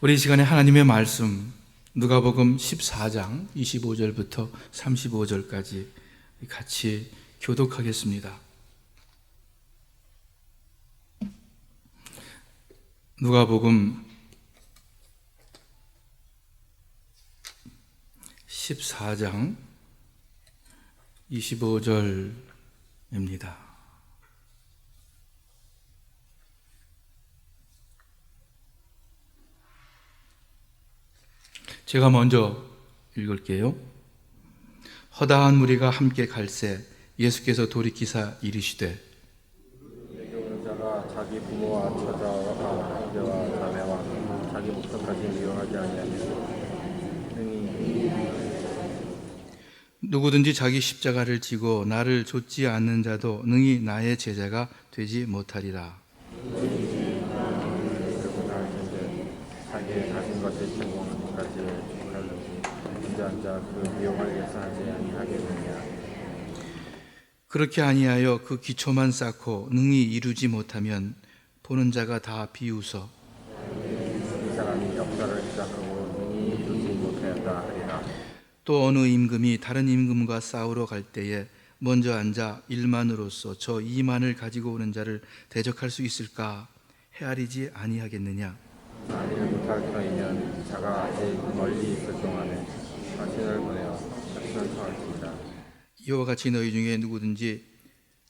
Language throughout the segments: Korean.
우리 이 시간에 하나님의 말씀 누가복음 14장 25절부터 35절까지 같이 교독하겠습니다. 누가복음 14장 25절입니다. 제가 먼저 읽을게요. 허다한 무리가 함께 갈새 예수께서 돌이키사 이르시되 내게 자가 자기 부모와 처자와 형제와 자매와 자기 목숨까지 미워하지 아니하면 능히 누구든지 자기 십자가를 지고 나를 좇지 않는 자도 능히 나의 제자가 되지 못하리라. 그리고 할 텐데 자기의 가진 것을 제공까지 주하는지 인자한 자 그 미워하려서 하지 아니하겠느냐. 그렇게 아니하여 그 기초만 쌓고 능히 이루지 못하면 보는 자가 다 비웃어 이 사람이 역사를 시작하고 능히 이루지 못하였다 하리라. 또 어느 임금이 다른 임금과 싸우러 갈 때에 먼저 앉아 1만으로서 저 2만을 가지고 오는 자를 대적할 수 있을까 헤아리지 아니하겠느냐. 만일 못할 터이면 자가 아직 멀리 있을 동안에 자신을 보내어 자신을 처할지니라. 이와 같이 너희 중에 누구든지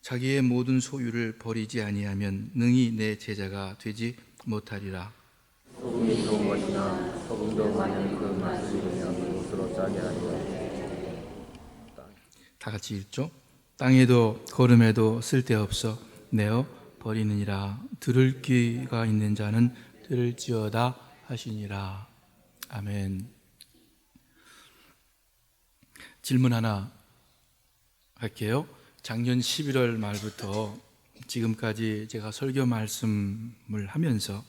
자기의 모든 소유를 버리지 아니하면 능히 내 제자가 되지 못하리라. 소금이 좋은 것이나 소금도 많은 그 맛을 잃으면 못으로 짜게 하리라. 다 같이 읽죠. 땅에도 거름에도 쓸데없어 내어 버리느니라. 들을 귀가 있는 자는 들을지어다 하시니라. 아멘. 질문 하나 할게요. 작년 11월 말부터 지금까지 제가 설교 말씀을 하면서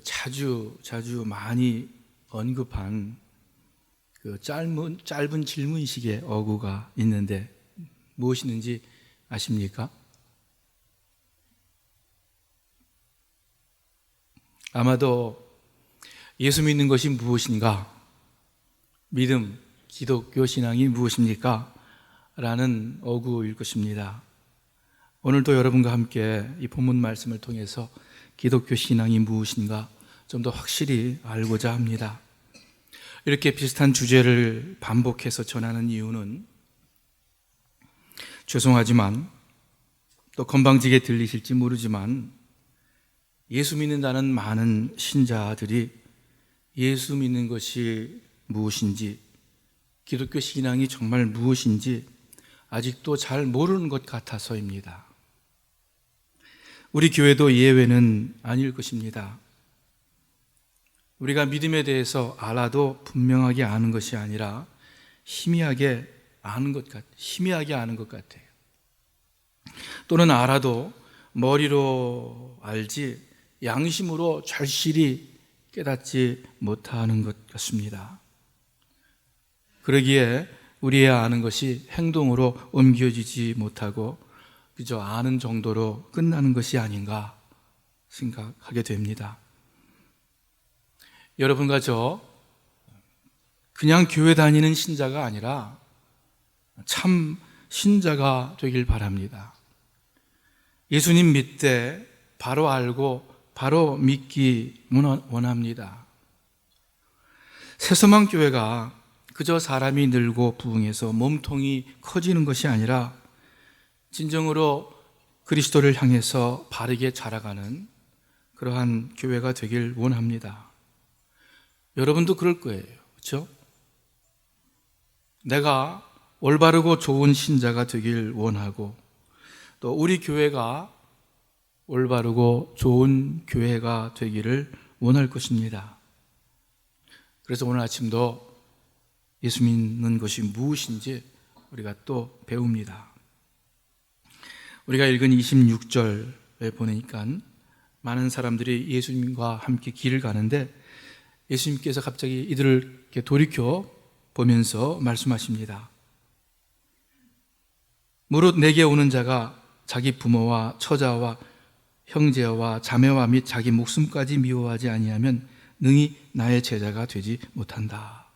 자주 많이 언급한 짧은 질문식의 어구가 있는데 무엇이든지 아십니까? 아마도 예수 믿는 것이 무엇인가? 믿음, 기독교 신앙이 무엇입니까? 라는 어구일 것입니다. 오늘도 여러분과 함께 이 본문 말씀을 통해서 기독교 신앙이 무엇인가 좀 더 확실히 알고자 합니다. 이렇게 비슷한 주제를 반복해서 전하는 이유는 죄송하지만 또 건방지게 들리실지 모르지만 예수 믿는다는 많은 신자들이 예수 믿는 것이 무엇인지 기독교 신앙이 정말 무엇인지 아직도 잘 모르는 것 같아서입니다. 우리 교회도 예외는 아닐 것입니다. 우리가 믿음에 대해서 알아도 분명하게 아는 것이 아니라 희미하게 아는 것 같아요. 또는 알아도 머리로 알지 양심으로 절실히 깨닫지 못하는 것 같습니다. 그러기에 우리의 아는 것이 행동으로 옮겨지지 못하고 그저 아는 정도로 끝나는 것이 아닌가 생각하게 됩니다. 여러분과 저 그냥 교회 다니는 신자가 아니라 참 신자가 되길 바랍니다. 예수님 믿되 바로 알고 바로 믿기 원합니다. 새소망 교회가 그저 사람이 늘고 부흥해서 몸통이 커지는 것이 아니라 진정으로 그리스도를 향해서 바르게 자라가는 그러한 교회가 되길 원합니다. 여러분도 그럴 거예요. 그렇죠? 내가 올바르고 좋은 신자가 되길 원하고 또 우리 교회가 올바르고 좋은 교회가 되기를 원할 것입니다. 그래서 오늘 아침도 예수 믿는 것이 무엇인지 우리가 또 배웁니다. 우리가 읽은 26절에 보니까 많은 사람들이 예수님과 함께 길을 가는데 예수님께서 갑자기 이들을 이렇게 돌이켜 보면서 말씀하십니다. 무릇 내게 오는 자가 자기 부모와 처자와 형제와 자매와 및 자기 목숨까지 미워하지 아니하면 능히 나의 제자가 되지 못한다.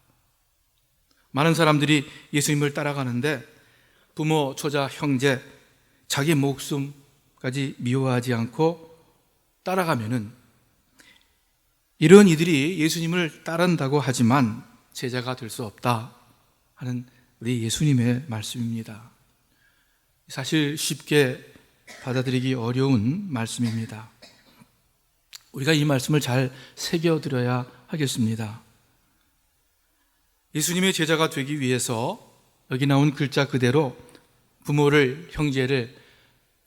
많은 사람들이 예수님을 따라가는데 부모, 처자, 형제, 자기 목숨까지 미워하지 않고 따라가면은 이런 이들이 예수님을 따른다고 하지만 제자가 될 수 없다 하는 우리 예수님의 말씀입니다. 사실 쉽게 받아들이기 어려운 말씀입니다. 우리가 이 말씀을 잘 새겨들어야 하겠습니다. 예수님의 제자가 되기 위해서 여기 나온 글자 그대로 부모를, 형제를,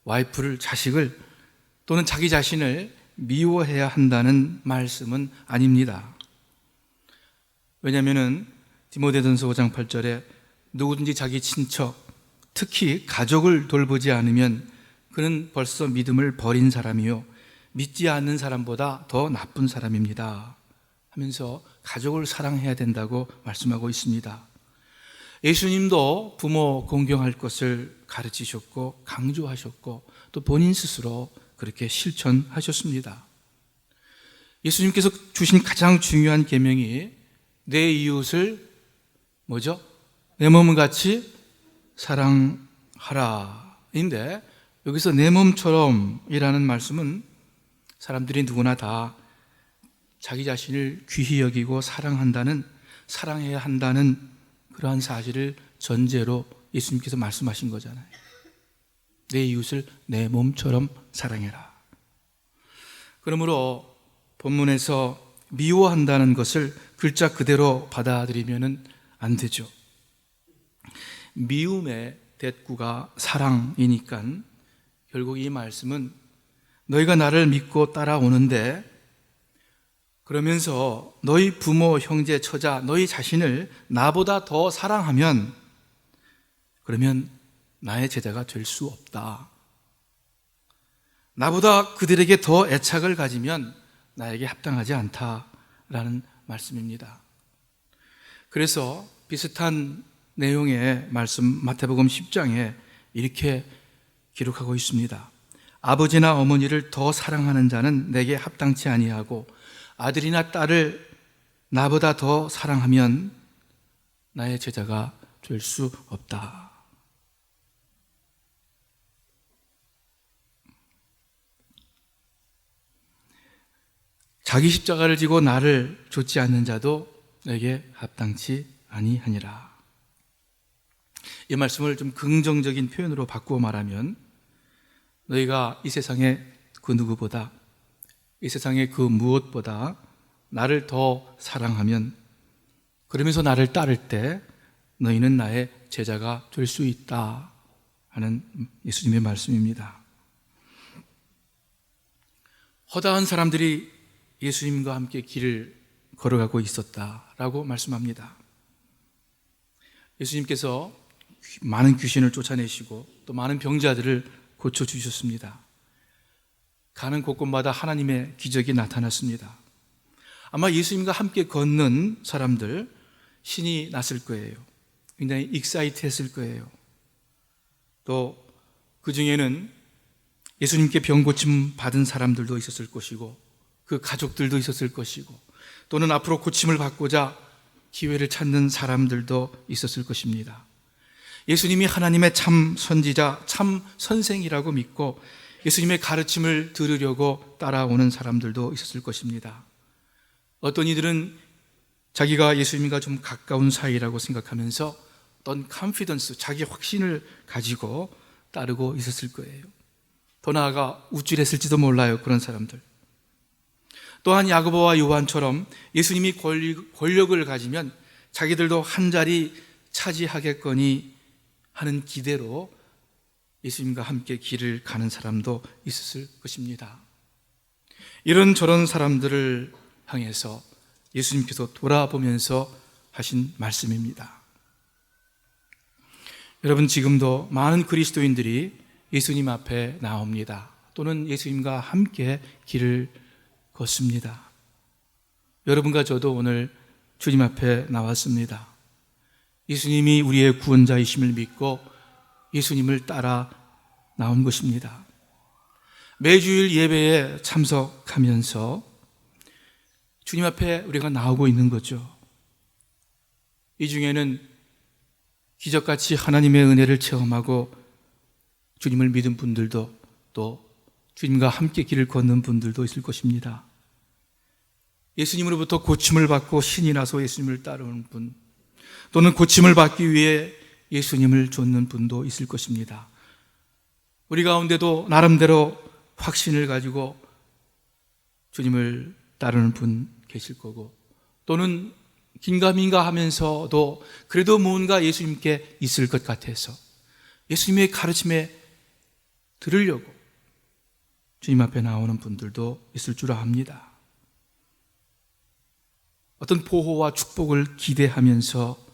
와이프를, 자식을 또는 자기 자신을 미워해야 한다는 말씀은 아닙니다. 왜냐하면 디모데전서 5장 8절에 누구든지 자기 친척, 특히 가족을 돌보지 않으면 그는 벌써 믿음을 버린 사람이요 믿지 않는 사람보다 더 나쁜 사람입니다 하면서 가족을 사랑해야 된다고 말씀하고 있습니다. 예수님도 부모 공경할 것을 가르치셨고 강조하셨고 또 본인 스스로 그렇게 실천하셨습니다. 예수님께서 주신 가장 중요한 계명이 내 이웃을 뭐죠? 내 몸을 같이 사랑하라 인데, 여기서 내 몸처럼 이라는 말씀은 사람들이 누구나 다 자기 자신을 귀히 여기고 사랑해야 한다는 그러한 사실을 전제로 예수님께서 말씀하신 거잖아요. 내 이웃을 내 몸처럼 사랑해라. 그러므로 본문에서 미워한다는 것을 글자 그대로 받아들이면 안 되죠. 미움의 대꾸가 사랑이니까 결국 이 말씀은 너희가 나를 믿고 따라오는데 그러면서 너희 부모, 형제, 처자, 너희 자신을 나보다 더 사랑하면 그러면 나의 제자가 될 수 없다. 나보다 그들에게 더 애착을 가지면 나에게 합당하지 않다라는 말씀입니다. 그래서 비슷한 내용의 말씀 마태복음 10장에 이렇게 기록하고 있습니다. 아버지나 어머니를 더 사랑하는 자는 내게 합당치 아니하고 아들이나 딸을 나보다 더 사랑하면 나의 제자가 될 수 없다. 자기 십자가를 지고 나를 좇지 않는 자도 내게 합당치 아니하니라. 이 말씀을 좀 긍정적인 표현으로 바꾸어 말하면 너희가 이 세상의 그 누구보다, 이 세상의 그 무엇보다 나를 더 사랑하면, 그러면서 나를 따를 때 너희는 나의 제자가 될 수 있다 하는 예수님의 말씀입니다. 허다한 사람들이 예수님과 함께 길을 걸어가고 있었다라고 말씀합니다. 예수님께서 많은 귀신을 쫓아내시고 또 많은 병자들을 고쳐주셨습니다. 가는 곳곳마다 하나님의 기적이 나타났습니다. 아마 예수님과 함께 걷는 사람들 신이 났을 거예요. 굉장히 익사이트했을 거예요. 또 그 중에는 예수님께 병 고침 받은 사람들도 있었을 것이고 그 가족들도 있었을 것이고 또는 앞으로 고침을 받고자 기회를 찾는 사람들도 있었을 것입니다. 예수님이 하나님의 참 선지자, 참 선생이라고 믿고 예수님의 가르침을 들으려고 따라오는 사람들도 있었을 것입니다. 어떤 이들은 자기가 예수님과 좀 가까운 사이라고 생각하면서 어떤 컨피던스, 자기 확신을 가지고 따르고 있었을 거예요. 더 나아가 우쭐했을지도 몰라요, 그런 사람들. 또한 야고보와 요한처럼 예수님이 권력을 가지면 자기들도 한 자리 차지하겠거니 하는 기대로 예수님과 함께 길을 가는 사람도 있었을 것입니다. 이런저런 사람들을 향해서 예수님께서 돌아보면서 하신 말씀입니다. 여러분, 지금도 많은 그리스도인들이 예수님 앞에 나옵니다. 또는 예수님과 함께 길을 걷습니다. 여러분과 저도 오늘 주님 앞에 나왔습니다. 예수님이 우리의 구원자이심을 믿고 예수님을 따라 나온 것입니다. 매주일 예배에 참석하면서 주님 앞에 우리가 나오고 있는 거죠. 이 중에는 기적같이 하나님의 은혜를 체험하고 주님을 믿은 분들도, 또 주님과 함께 길을 걷는 분들도 있을 것입니다. 예수님으로부터 고침을 받고 신이 나서 예수님을 따르는 분, 또는 고침을 받기 위해 예수님을 좇는 분도 있을 것입니다. 우리 가운데도 나름대로 확신을 가지고 주님을 따르는 분 계실 거고, 또는 긴가민가 하면서도 그래도 뭔가 예수님께 있을 것 같아서 예수님의 가르침에 들으려고 주님 앞에 나오는 분들도 있을 줄 압니다. 어떤 보호와 축복을 기대하면서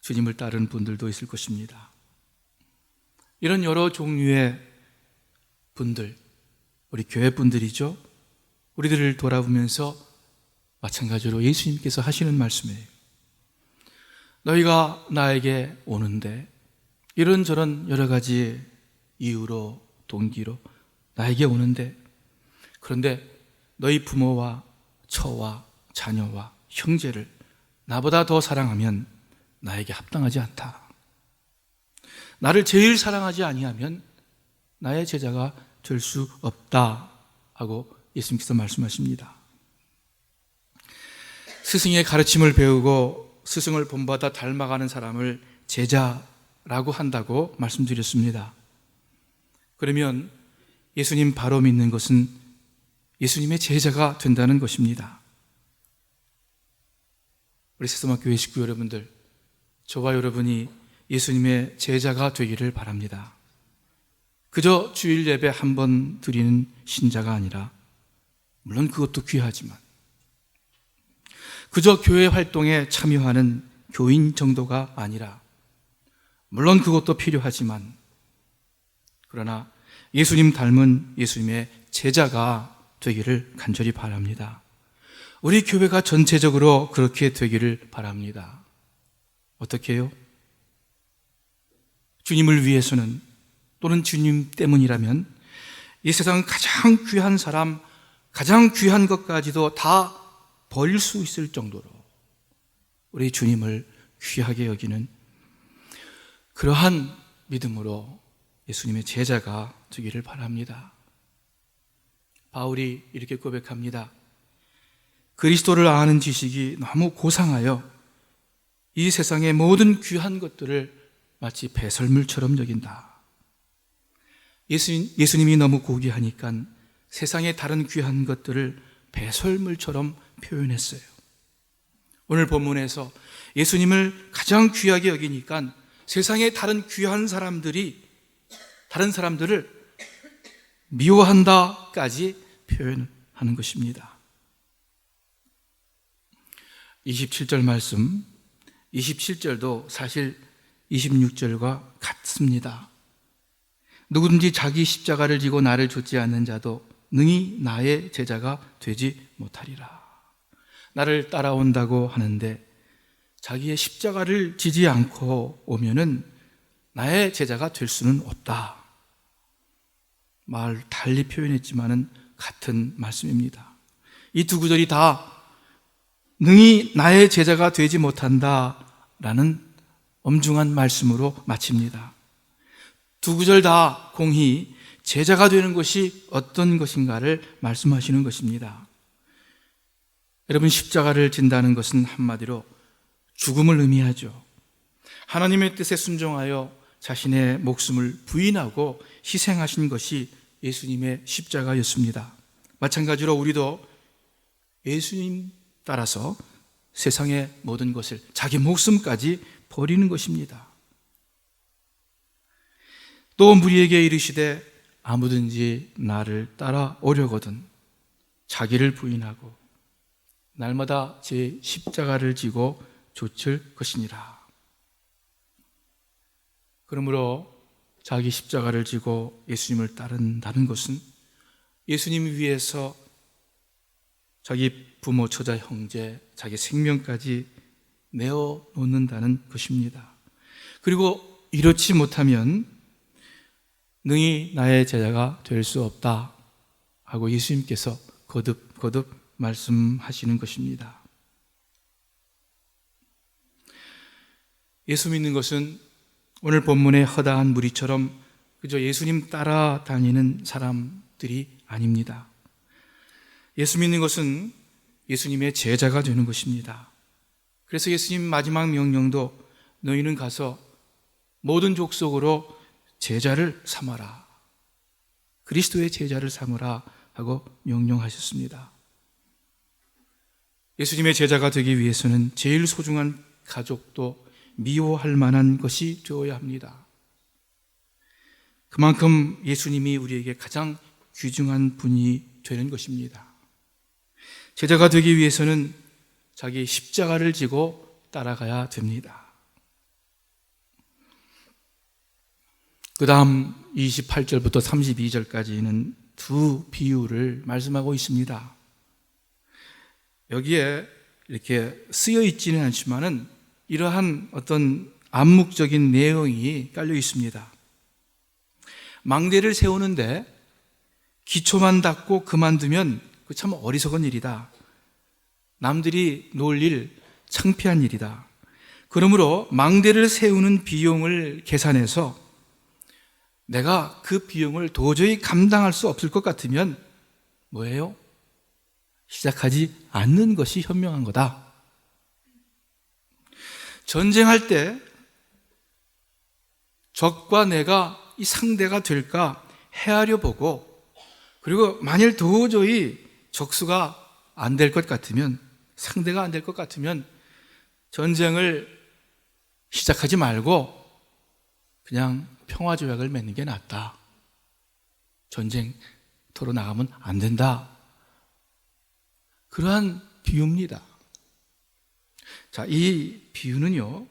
주님을 따르는 분들도 있을 것입니다. 이런 여러 종류의 분들, 우리 교회 분들이죠. 우리들을 돌아보면서 마찬가지로 예수님께서 하시는 말씀이에요. 너희가 나에게 오는데 이런저런 여러 가지 이유로, 동기로 나에게 오는데, 그런데 너희 부모와 처와 자녀와 형제를 나보다 더 사랑하면 나에게 합당하지 않다. 나를 제일 사랑하지 아니하면 나의 제자가 될 수 없다 하고 예수님께서 말씀하십니다. 스승의 가르침을 배우고 스승을 본받아 닮아가는 사람을 제자라고 한다고 말씀드렸습니다. 그러면 예수님 바로 믿는 것은 예수님의 제자가 된다는 것입니다. 우리 세서막교회 식구 여러분들, 저와 여러분이 예수님의 제자가 되기를 바랍니다. 그저 주일 예배 한 번 드리는 신자가 아니라, 물론 그것도 귀하지만 그저 교회 활동에 참여하는 교인 정도가 아니라, 물론 그것도 필요하지만, 그러나 예수님 닮은 예수님의 제자가 되기를 간절히 바랍니다. 우리 교회가 전체적으로 그렇게 되기를 바랍니다. 어떻게 해요? 주님을 위해서는, 또는 주님 때문이라면 이 세상 가장 귀한 사람, 가장 귀한 것까지도 다 버릴 수 있을 정도로 우리 주님을 귀하게 여기는 그러한 믿음으로 예수님의 제자가 되기를 바랍니다. 바울이 이렇게 고백합니다. 그리스도를 아는 지식이 너무 고상하여 이 세상의 모든 귀한 것들을 마치 배설물처럼 여긴다. 예수님이 너무 고귀하니까 세상의 다른 귀한 것들을 배설물처럼 표현했어요. 오늘 본문에서 예수님을 가장 귀하게 여기니까 세상의 다른 귀한 사람들이 다른 사람들을 미워한다까지 표현하는 것입니다. 27절 말씀, 27절도 사실 26절과 같습니다. 누구든지 자기 십자가를 지고 나를 좇지 않는 자도 능히 나의 제자가 되지 못하리라. 나를 따라온다고 하는데 자기의 십자가를 지지 않고 오면은 나의 제자가 될 수는 없다. 말 달리 표현했지만은 같은 말씀입니다. 이 두 구절이 다 능히 나의 제자가 되지 못한다라는 엄중한 말씀으로 마칩니다. 두 구절 다 공히 제자가 되는 것이 어떤 것인가를 말씀하시는 것입니다. 여러분, 십자가를 진다는 것은 한마디로 죽음을 의미하죠. 하나님의 뜻에 순종하여 자신의 목숨을 부인하고 희생하신 것이 예수님의 십자가였습니다. 마찬가지로 우리도 예수님 따라서 세상의 모든 것을, 자기 목숨까지 버리는 것입니다. 또 무리에게 이르시되 아무든지 나를 따라오려거든 자기를 부인하고 날마다 제 십자가를 지고 좇을 것이니라. 그러므로 자기 십자가를 지고 예수님을 따른다는 것은 예수님 위해서 자기 부모, 처자, 형제, 자기 생명까지 내어놓는다는 것입니다. 그리고 이렇지 못하면 능히 나의 제자가 될 수 없다 하고 예수님께서 거듭 말씀하시는 것입니다. 예수 믿는 것은 오늘 본문의 허다한 무리처럼 그저 예수님 따라다니는 사람들이 아닙니다. 예수 믿는 것은 예수님의 제자가 되는 것입니다. 그래서 예수님 마지막 명령도 너희는 가서 모든 족속으로 제자를 삼아라. 그리스도의 제자를 삼으라 하고 명령하셨습니다. 예수님의 제자가 되기 위해서는 제일 소중한 가족도 미워할 만한 것이 되어야 합니다. 그만큼 예수님이 우리에게 가장 귀중한 분이 되는 것입니다. 제자가 되기 위해서는 자기 십자가를 지고 따라가야 됩니다. 그 다음 28절부터 32절까지는 두 비유를 말씀하고 있습니다. 여기에 이렇게 쓰여 있지는 않지만은 이러한 어떤 암묵적인 내용이 깔려 있습니다. 망대를 세우는데 기초만 닦고 그만두면 그 참 어리석은 일이다. 남들이 놀릴 창피한 일이다. 그러므로 망대를 세우는 비용을 계산해서 내가 그 비용을 도저히 감당할 수 없을 것 같으면 뭐예요? 시작하지 않는 것이 현명한 거다. 전쟁할 때 적과 내가 이 상대가 될까 헤아려 보고, 그리고 만일 도저히 적수가 안 될 것 같으면, 상대가 안 될 것 같으면 전쟁을 시작하지 말고 그냥 평화조약을 맺는 게 낫다. 전쟁터로 나가면 안 된다. 그러한 비유입니다. 자, 이 비유는요,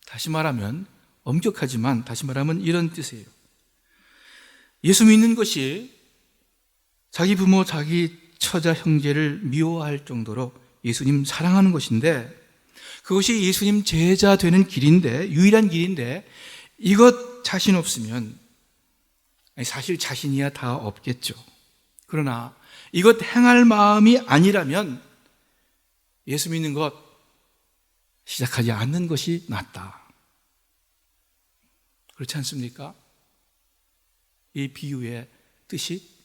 다시 말하면 엄격하지만 다시 말하면 이런 뜻이에요. 예수 믿는 것이 자기 부모, 자기 처자, 형제를 미워할 정도로 예수님 사랑하는 것인데, 그것이 예수님 제자 되는 길인데, 유일한 길인데, 이것 자신 없으면, 사실 자신이야 다 없겠죠. 그러나 이것 행할 마음이 아니라면 예수 믿는 것 시작하지 않는 것이 낫다. 그렇지 않습니까? 이 비유의 뜻이,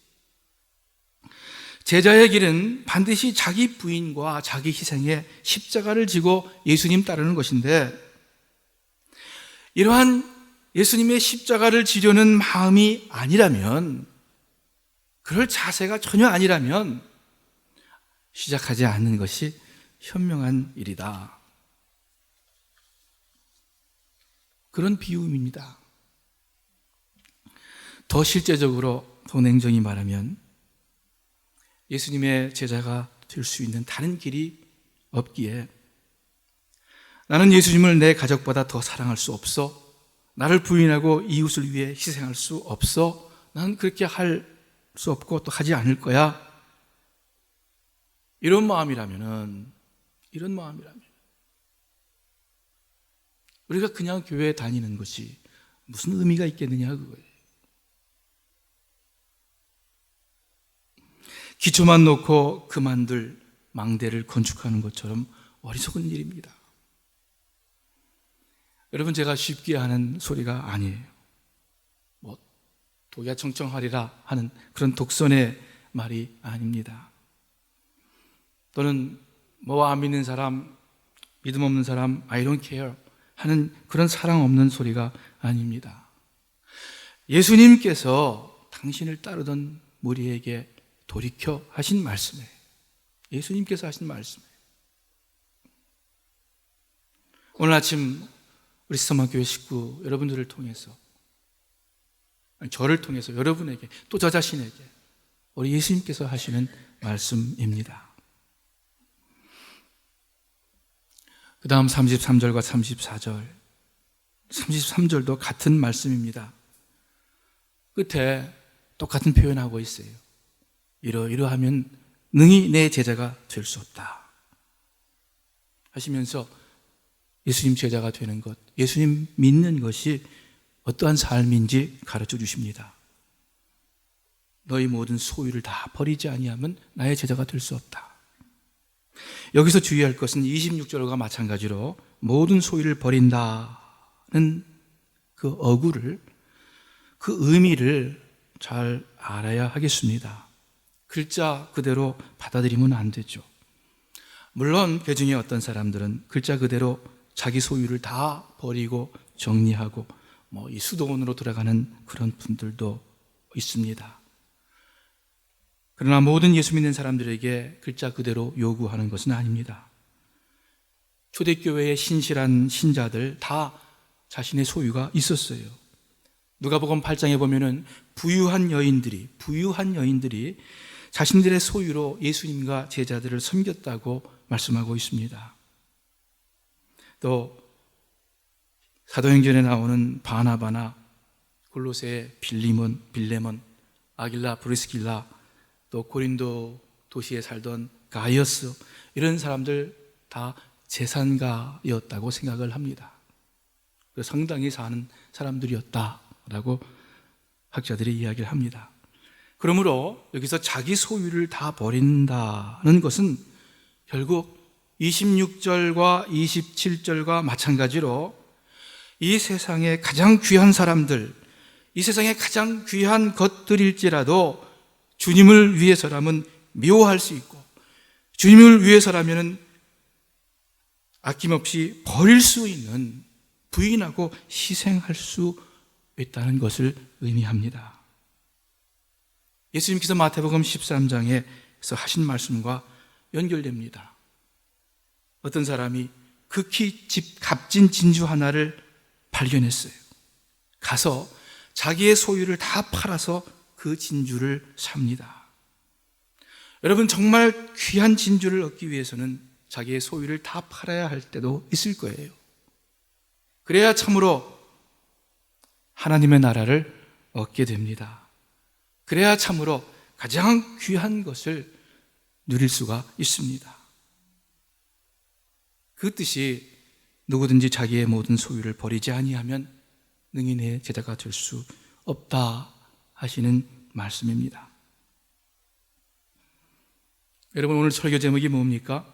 제자의 길은 반드시 자기 부인과 자기 희생에 십자가를 지고 예수님 따르는 것인데, 이러한 예수님의 십자가를 지려는 마음이 아니라면, 그럴 자세가 전혀 아니라면 시작하지 않는 것이 현명한 일이다. 그런 비유입니다. 더 실제적으로, 더 냉정히 말하면 예수님의 제자가 될 수 있는 다른 길이 없기에, 나는 예수님을 내 가족보다 더 사랑할 수 없어, 나를 부인하고 이웃을 위해 희생할 수 없어, 나는 그렇게 할 수 없고 또 하지 않을 거야, 이런 마음이라면 우리가 그냥 교회에 다니는 것이 무슨 의미가 있겠느냐 그거예요. 기초만 놓고 그만둘 망대를 건축하는 것처럼 어리석은 일입니다. 여러분, 제가 쉽게 하는 소리가 아니에요. 독야 청청하리라 하는 그런 독선의 말이 아닙니다. 또는 안 믿는 사람, 믿음 없는 사람, I don't care 하는 그런 사랑 없는 소리가 아닙니다. 예수님께서 당신을 따르던 무리에게 돌이켜 하신 말씀이에요. 예수님께서 하신 말씀이에요. 오늘 아침 우리 시서만교회 식구 여러분들을 통해서, 저를 통해서 여러분에게, 또 저 자신에게 우리 예수님께서 하시는 말씀입니다. 그 다음 33절과 34절, 33절도 같은 말씀입니다. 끝에 똑같은 표현하고 있어요. 이러하면 능히 내 제자가 될 수 없다 하시면서 예수님 제자가 되는 것, 예수님 믿는 것이 어떠한 삶인지 가르쳐 주십니다. 너희 모든 소유를 다 버리지 아니하면 나의 제자가 될 수 없다. 여기서 주의할 것은 26절과 마찬가지로 모든 소유를 버린다는 그 어구를, 그 의미를 잘 알아야 하겠습니다. 글자 그대로 받아들이면 안 되죠. 물론 그 중에 어떤 사람들은 글자 그대로 자기 소유를 다 버리고 정리하고 이 수도원으로 돌아가는 그런 분들도 있습니다. 그러나 모든 예수 믿는 사람들에게 글자 그대로 요구하는 것은 아닙니다. 초대교회의 신실한 신자들 다 자신의 소유가 있었어요. 누가복음 8장에 보면은 부유한 여인들이 자신들의 소유로 예수님과 제자들을 섬겼다고 말씀하고 있습니다. 또 사도행전에 나오는 바나바나 골로새의 빌레몬, 아길라, 브리스길라, 또 고린도 도시에 살던 가이어스, 이런 사람들 다 재산가였다고 생각을 합니다. 상당히 사는 사람들이었다라고 학자들이 이야기를 합니다. 그러므로 여기서 자기 소유를 다 버린다는 것은 결국 26절과 27절과 마찬가지로 이 세상에 가장 귀한 사람들, 이 세상에 가장 귀한 것들일지라도 주님을 위해서라면 미워할 수 있고, 주님을 위해서라면 아낌없이 버릴 수 있는, 부인하고 희생할 수 있다는 것을 의미합니다. 예수님께서 마태복음 13장에서 하신 말씀과 연결됩니다. 어떤 사람이 극히 값진 진주 하나를 발견했어요. 가서 자기의 소유를 다 팔아서 그 진주를 삽니다. 여러분, 정말 귀한 진주를 얻기 위해서는 자기의 소유를 다 팔아야 할 때도 있을 거예요. 그래야 참으로 하나님의 나라를 얻게 됩니다. 그래야 참으로 가장 귀한 것을 누릴 수가 있습니다. 그 뜻이 누구든지 자기의 모든 소유를 버리지 아니하면 능히 내 제자가 될 수 없다 하시는 말씀입니다. 여러분, 오늘 설교 제목이 뭡니까?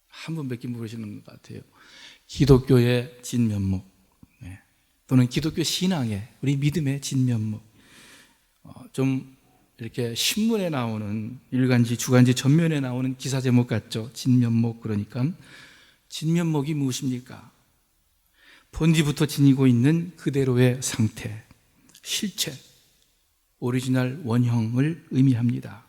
한 분밖에 모르시는 것 같아요. 기독교의 진면목, 또는 기독교 신앙의, 우리 믿음의 진면목. 좀 이렇게 신문에 나오는, 일간지, 주간지 전면에 나오는 기사 제목 같죠? 진면목. 그러니까 진면목이 무엇입니까? 본디부터 지니고 있는 그대로의 상태, 실체, 오리지널 원형을 의미합니다.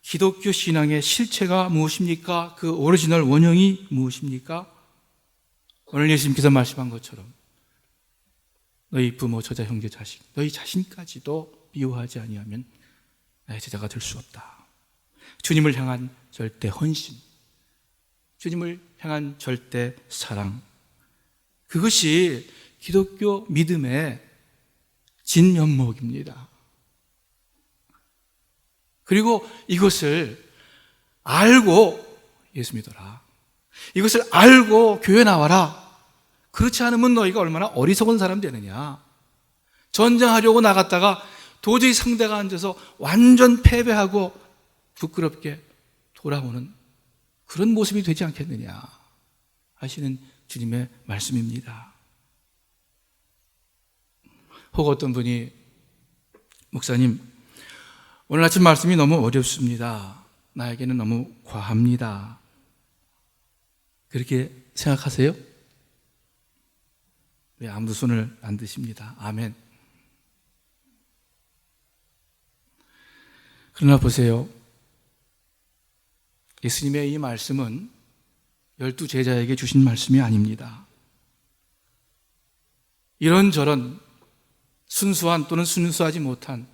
기독교 신앙의 실체가 무엇입니까? 그 오리지널 원형이 무엇입니까? 오늘 예수님께서 말씀한 것처럼 너희 부모, 저자, 형제, 자식, 너희 자신까지도 미워하지 아니하면 나의 제자가 될 수 없다. 주님을 향한 절대 헌신, 주님을 향한 절대 사랑, 그것이 기독교 믿음의 진면목입니다. 그리고 이것을 알고 예수 믿어라, 이것을 알고 교회 나와라. 그렇지 않으면 너희가 얼마나 어리석은 사람 되느냐. 전쟁하려고 나갔다가 도저히 상대가 안 돼서 완전 패배하고 부끄럽게 돌아오는 그런 모습이 되지 않겠느냐 하시는 주님의 말씀입니다. 혹 어떤 분이, 목사님, 오늘 아침 말씀이 너무 어렵습니다. 나에게는 너무 과합니다. 그렇게 생각하세요? 왜 아무도 손을 안 드십니다. 아멘. 그러나 보세요. 예수님의 이 말씀은 12 제자에게 주신 말씀이 아닙니다. 이런저런 순수한 또는 순수하지 못한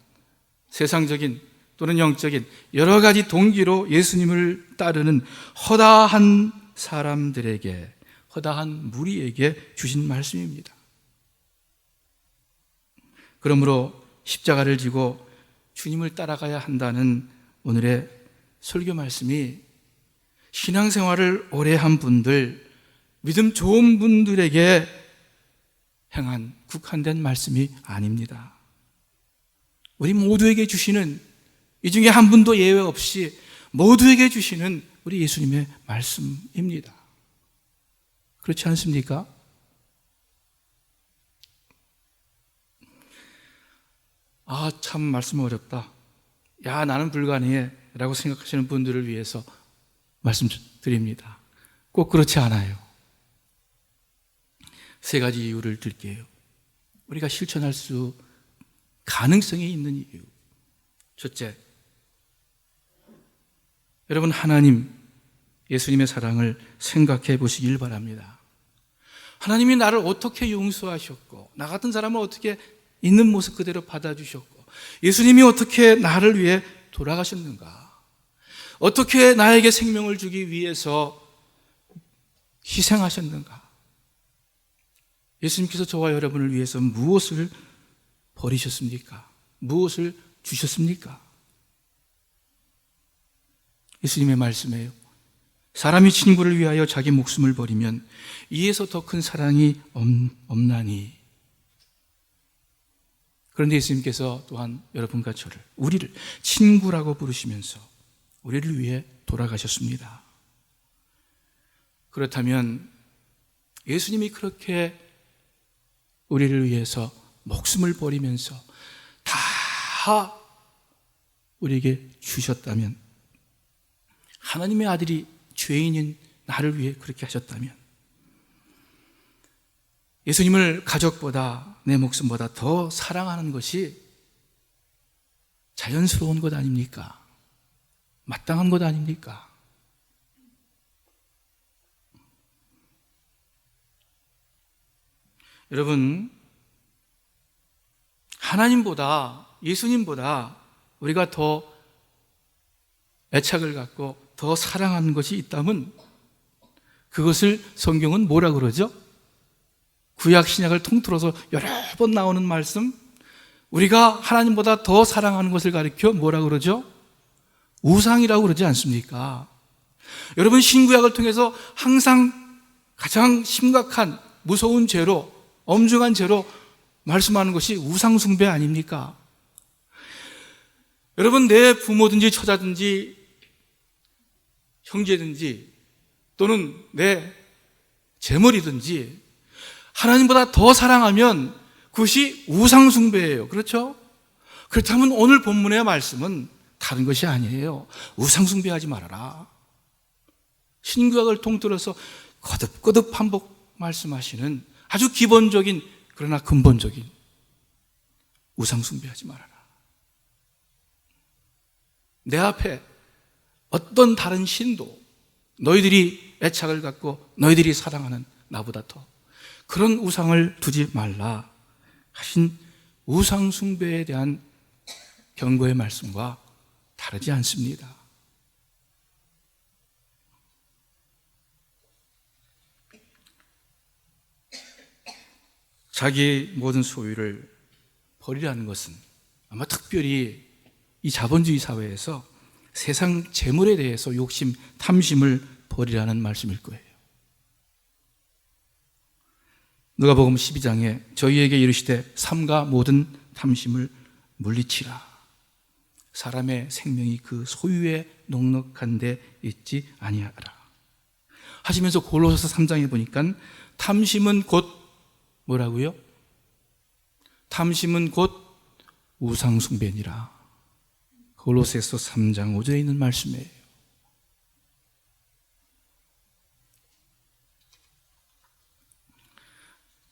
세상적인 또는 영적인 여러 가지 동기로 예수님을 따르는 허다한 사람들에게, 허다한 무리에게 주신 말씀입니다. 그러므로 십자가를 지고 주님을 따라가야 한다는 오늘의 설교 말씀이 신앙생활을 오래 한 분들, 믿음 좋은 분들에게 향한 국한된 말씀이 아닙니다. 우리 모두에게 주시는 이 중에 한 분도 예외 없이 모두에게 주시는 우리 예수님의 말씀입니다. 그렇지 않습니까? 참 말씀 어렵다. 야, 나는 불가능해 라고 생각하시는 분들을 위해서 말씀드립니다. 꼭 그렇지 않아요. 세 가지 이유를 들게요. 우리가 실천할 수 가능성이 있는 이유. 첫째, 여러분 하나님, 예수님의 사랑을 생각해 보시길 바랍니다. 하나님이 나를 어떻게 용서하셨고 나 같은 사람을 어떻게 있는 모습 그대로 받아주셨고 예수님이 어떻게 나를 위해 돌아가셨는가, 어떻게 나에게 생명을 주기 위해서 희생하셨는가, 예수님께서 저와 여러분을 위해서 무엇을 버리셨습니까? 무엇을 주셨습니까? 예수님의 말씀이에요. 사람이 친구를 위하여 자기 목숨을 버리면 이에서 더 큰 사랑이 없나니. 그런데 예수님께서 또한 여러분과 저를, 우리를 친구라고 부르시면서 우리를 위해 돌아가셨습니다. 그렇다면 예수님이 그렇게 우리를 위해서 목숨을 버리면서 다 우리에게 주셨다면, 하나님의 아들이 죄인인 나를 위해 그렇게 하셨다면, 예수님을 가족보다 내 목숨보다 더 사랑하는 것이 자연스러운 것 아닙니까? 마땅한 것 아닙니까? 여러분, 하나님보다, 예수님보다 우리가 더 애착을 갖고 더 사랑하는 것이 있다면 그것을 성경은 뭐라 그러죠? 구약 신약을 통틀어서 여러 번 나오는 말씀, 우리가 하나님보다 더 사랑하는 것을 가리켜 뭐라 그러죠? 우상이라고 그러지 않습니까? 여러분, 신구약을 통해서 항상 가장 심각한 무서운 죄로, 엄중한 죄로 말씀하는 것이 우상숭배 아닙니까? 여러분, 내 부모든지 처자든지 형제든지 또는 내 재물이든지 하나님보다 더 사랑하면 그것이 우상숭배예요. 그렇죠? 그렇다면 오늘 본문의 말씀은 다른 것이 아니에요. 우상숭배하지 말아라. 신구약을 통틀어서 거듭거듭 반복 말씀하시는 아주 기본적인 그러나 근본적인 우상숭배하지 말아라. 내 앞에 어떤 다른 신도 너희들이 애착을 갖고 너희들이 사랑하는 나보다 더 그런 우상을 두지 말라 하신 우상 숭배에 대한 경고의 말씀과 다르지 않습니다. 자기의 모든 소유를 버리라는 것은 아마 특별히 이 자본주의 사회에서 세상 재물에 대해서 욕심, 탐심을 버리라는 말씀일 거예요. 누가복음 12장에 저희에게 이르시되 삼가 모든 탐심을 물리치라. 사람의 생명이 그 소유에 넉넉한 데 있지 아니하라 하시면서 골로새서 3장에 보니까 탐심은 곧 뭐라고요? 탐심은 곧 우상숭배니라. 골로새서 3장 5절에 있는 말씀이에요.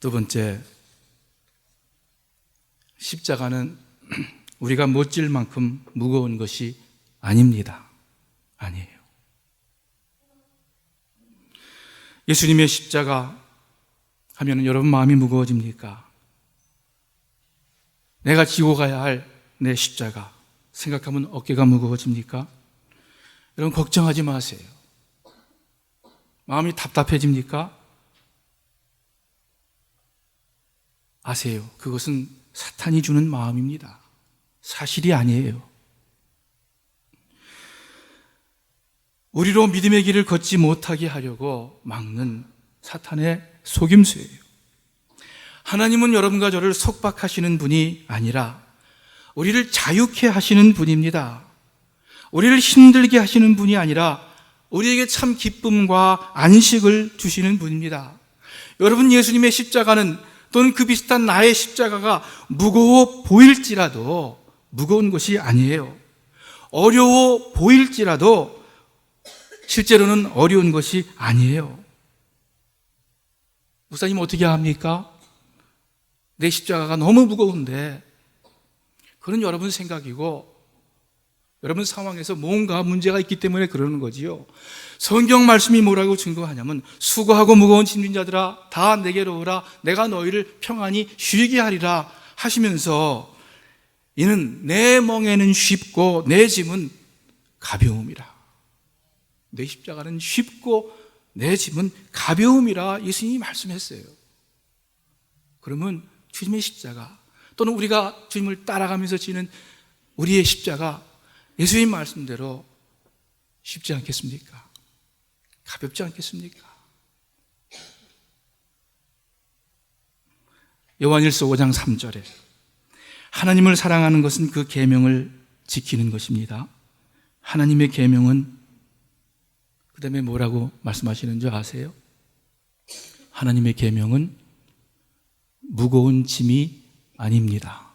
두 번째, 십자가는 우리가 못 질 만큼 무거운 것이 아닙니다. 아니에요. 예수님의 십자가 하면 여러분 마음이 무거워집니까? 내가 지고 가야 할 내 십자가 생각하면 어깨가 무거워집니까? 여러분 걱정하지 마세요. 마음이 답답해집니까? 아세요. 그것은 사탄이 주는 마음입니다. 사실이 아니에요. 우리로 믿음의 길을 걷지 못하게 하려고 막는 사탄의 속임수예요. 하나님은 여러분과 저를 속박하시는 분이 아니라 우리를 자유케 하시는 분입니다. 우리를 힘들게 하시는 분이 아니라 우리에게 참 기쁨과 안식을 주시는 분입니다. 여러분, 예수님의 십자가는 또는 그 비슷한 나의 십자가가 무거워 보일지라도 무거운 것이 아니에요. 어려워 보일지라도 실제로는 어려운 것이 아니에요. 목사님 어떻게 합니까? 내 십자가가 너무 무거운데, 그건 여러분 생각이고 여러분 상황에서 뭔가 문제가 있기 때문에 그러는 거지요. 성경 말씀이 뭐라고 증거하냐면, 수고하고 무거운 짐진 자들아 다 내게로 오라, 내가 너희를 평안히 쉬게 하리라 하시면서, 이는 내 멍에는 쉽고 내 짐은 가벼움이라. 내 십자가는 쉽고 내 짐은 가벼움이라 예수님이 말씀했어요. 그러면 주님의 십자가, 또는 우리가 주님을 따라가면서 지는 우리의 십자가, 예수님 말씀대로 쉽지 않겠습니까? 가볍지 않겠습니까? 요한일서 5장 3절에 하나님을 사랑하는 것은 그 계명을 지키는 것입니다. 하나님의 계명은 그 다음에 뭐라고 말씀하시는 줄 아세요? 하나님의 계명은 무거운 짐이 아닙니다.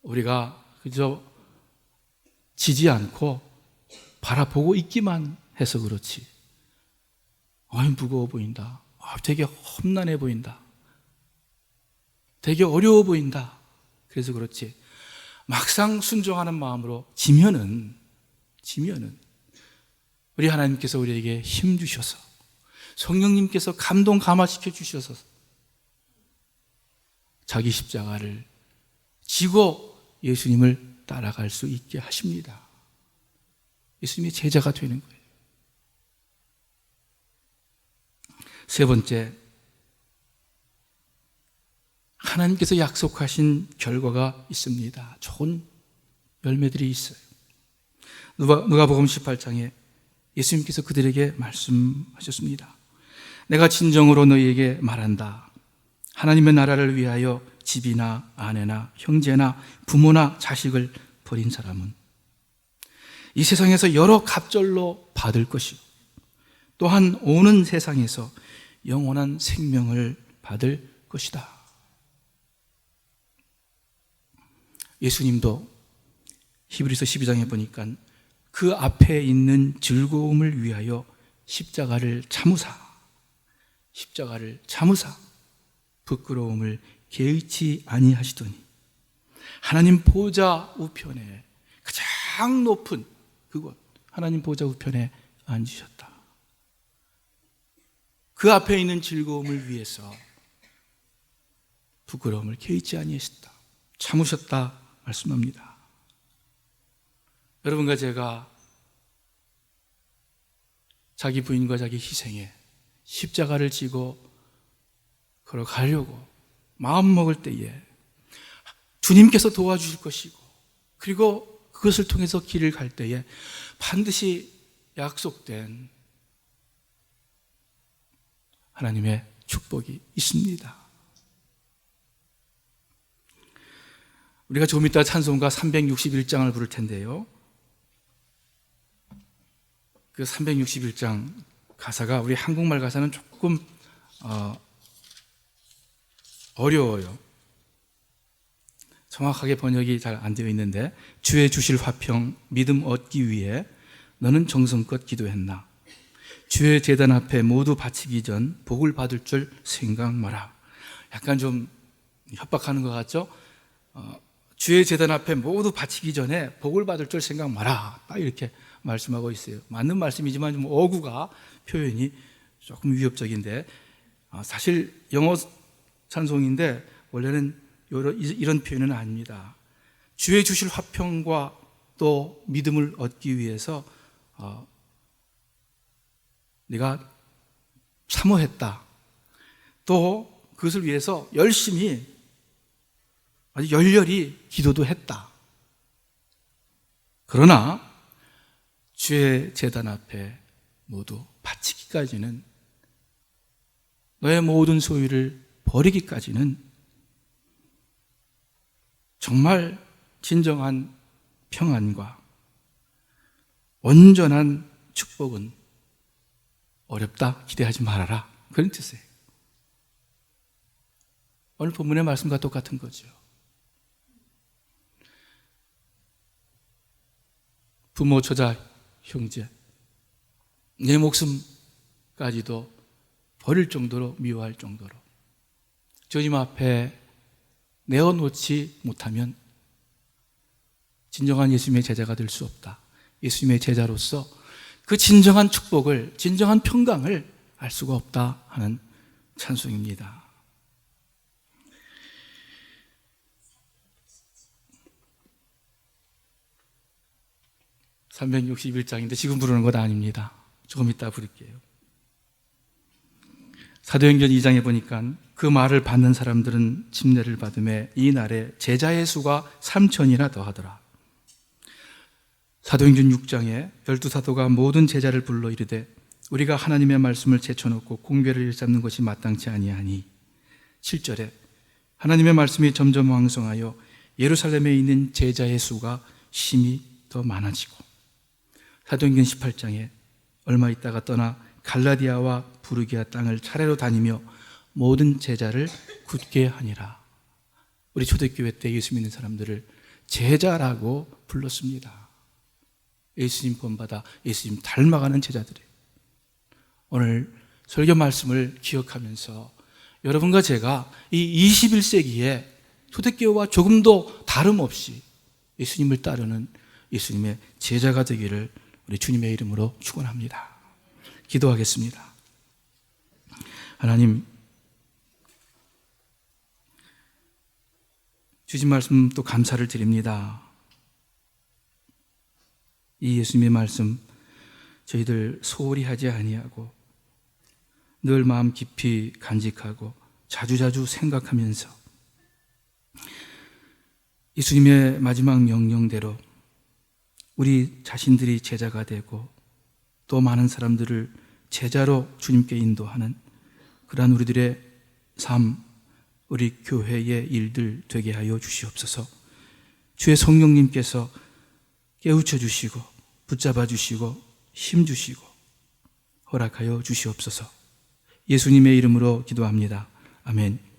우리가 그저 지지 않고 바라보고 있기만 해서 그렇지, 무거워 보인다, 되게 험난해 보인다, 되게 어려워 보인다, 그래서 그렇지, 막상 순종하는 마음으로 지면은 우리 하나님께서 우리에게 힘 주셔서, 성령님께서 감동 감화시켜 주셔서 자기 십자가를 지고 예수님을 따라갈 수 있게 하십니다. 예수님의 제자가 되는 거예요. 세 번째, 하나님께서 약속하신 결과가 있습니다. 좋은 열매들이 있어요. 누가복음 18장에 예수님께서 그들에게 말씀하셨습니다. 내가 진정으로 너희에게 말한다. 하나님의 나라를 위하여 집이나 아내나 형제나 부모나 자식을 버린 사람은 이 세상에서 여러 갑절로 받을 것이고, 또한 오는 세상에서 영원한 생명을 받을 것이다. 예수님도 히브리서 12장에 보니까 그 앞에 있는 즐거움을 위하여 십자가를 참으사 부끄러움을 개의치 아니하시더니 하나님 보좌 우편에, 가장 높은 그곳 하나님 보좌 우편에 앉으셨다. 그 앞에 있는 즐거움을 위해서 부끄러움을 개의치 아니하셨다, 참으셨다 말씀합니다. 여러분과 제가 자기 부인과 자기 희생에 십자가를 지고 걸어가려고 마음 먹을 때에 주님께서 도와주실 것이고, 그리고 그것을 통해서 길을 갈 때에 반드시 약속된 하나님의 축복이 있습니다. 우리가 조금 이따 찬송가 361장을 부를 텐데요, 그 361장 가사가, 우리 한국말 가사는 조금 어려워요. 정확하게 번역이 잘 안 되어 있는데, 주의 주실 화평 믿음 얻기 위해 너는 정성껏 기도했나? 주의 제단 앞에 모두 바치기 전 복을 받을 줄 생각 마라. 약간 좀 협박하는 것 같죠? 주의 제단 앞에 모두 바치기 전에 복을 받을 줄 생각 마라, 딱 이렇게 말씀하고 있어요. 맞는 말씀이지만 좀 어구가, 표현이 조금 위협적인데, 사실 영어 찬송인데 원래는 이런 표현은 아닙니다. 주의 주실 화평과 또 믿음을 얻기 위해서 네가 사모했다, 또 그것을 위해서 열심히 아주 열렬히 기도도 했다. 그러나 주의 제단 앞에 모두 바치기까지는, 너의 모든 소유를 버리기까지는 정말 진정한 평안과 온전한 축복은 어렵다, 기대하지 말아라, 그런 뜻이에요. 오늘 본문의 말씀과 똑같은 거죠. 부모, 처자, 형제, 내 목숨까지도 버릴 정도로 미워할 정도로 주님 앞에 내어놓지 못하면 진정한 예수님의 제자가 될 수 없다. 예수님의 제자로서 그 진정한 축복을, 진정한 평강을 알 수가 없다 하는 찬송입니다. (361장인데) 지금 부르는 것 아닙니다. 조금 이따 부를게요. 사도행전 2장에 보니까 그 말을 받는 사람들은 침례를 받음에 이 날에 제자의 수가 3,000이나 더하더라. 사도행전 6장에 12사도가 모든 제자를 불러 이르되 우리가 하나님의 말씀을 제쳐놓고 공회를 일삼는 것이 마땅치 아니하니 7절에 하나님의 말씀이 점점 왕성하여 예루살렘에 있는 제자의 수가 심히 더 많아지고 사도행전 18장에 얼마 있다가 떠나 갈라디아와 부르기아 땅을 차례로 다니며 모든 제자를 굳게 하니라. 우리 초대교회 때 예수 믿는 사람들을 제자라고 불렀습니다. 예수님 본받아 예수님 닮아가는 제자들이에요. 오늘 설교 말씀을 기억하면서 여러분과 제가 이 21세기에 초대교회와 조금도 다름없이 예수님을 따르는 예수님의 제자가 되기를 우리 주님의 이름으로 축원합니다. 기도하겠습니다. 하나님, 주신 말씀 또 감사를 드립니다. 이 예수님의 말씀 저희들 소홀히 하지 아니하고 늘 마음 깊이 간직하고 자주자주 생각하면서 예수님의 마지막 명령대로 우리 자신들이 제자가 되고 또 많은 사람들을 제자로 주님께 인도하는 그러한 우리들의 삶, 우리 교회의 일들 되게 하여 주시옵소서. 주의 성령님께서 깨우쳐 주시고 붙잡아 주시고 힘 주시고 허락하여 주시옵소서. 예수님의 이름으로 기도합니다. 아멘.